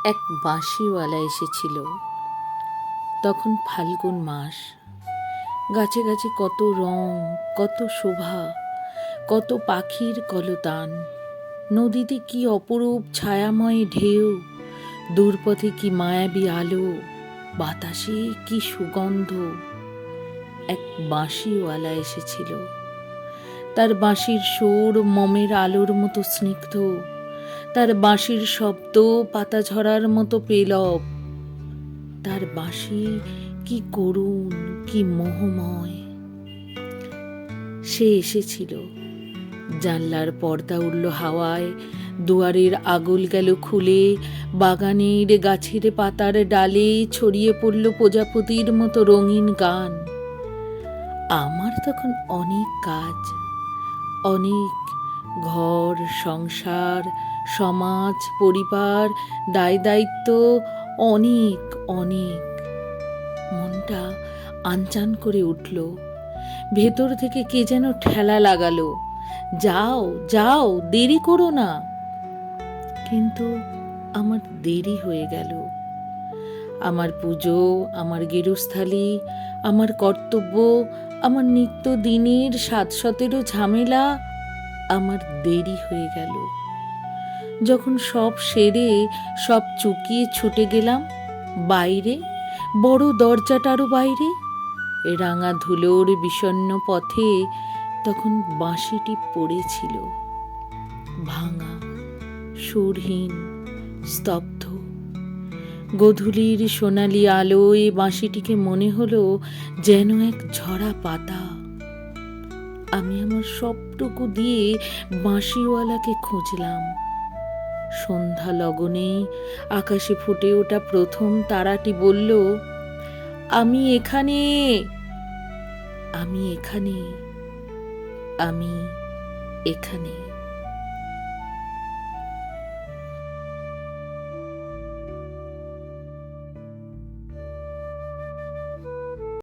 এক বাঁশিওয়ালা এসেছিল। তখন ফাল্গুন মাস। গাছে গাছে কত রং, কত শোভা, কত পাখির কলতান। নদীতে কি অপরূপ ছায়াময় ঢেউ, দূরপথে কি মায়াবী আলো, বাতাসে কি সুগন্ধ। এক বাঁশিওয়ালা এসেছিল। তার বাঁশির সুর মমের আলোর মতো স্নিগ্ধ, তার বাঁশির শব্দ পাতা ঝরার মতো পেলব। তার বাঁশি কি করুণ, কি মোহময়। সে এসেছিল। জানলার পর্দা উড়ল হাওয়ায়, দুয়ারের আগল গেল খুলে, বাগানের গাছের পাতার ডালে ছড়িয়ে পড়ল প্রজাপতির মতো রঙিন গান। আমার তখন অনেক কাজ, অনেক ঘর, সংসার, সমাজ, পরিবার, দায় দায়িত্ব, অনেক অনেক। মনটা আনচান করে উঠল। ভেতর থেকে কে যেন ঠেলা লাগালো, যাও যাও, দেরি করো না। কিন্তু আমার দেরি হয়ে গেল। আমার পুজো, আমার গেরস্থালি, আমার কর্তব্য, আমার নিত্য দিনের ৭-১৭ ঝামেলা, আমার দেরি হয়ে গেল। যখন সব সেরে, সব চুকিয়ে ছুটে গেলাম বাইরে, বড় দরজাটারও বাইরে, রাঙা ধুলোর বিষণ্ণ পথে, তখন বাঁশিটি পড়েছিল, ভাঙা, সুরহীন, স্তব্ধ। গোধূলির সোনালি আলোয় বাঁশিটিকে মনে হলো যেন এক ঝরা পাতা। আমি আমার সবটুকু দিয়ে বাঁশিওয়ালাকে খুঁজলাম। সন্ধ্যা লগনে আকাশে ফুটে ওঠা প্রথম তারাটি বলল, আমি এখানে, আমি এখানে, আমি এখানে।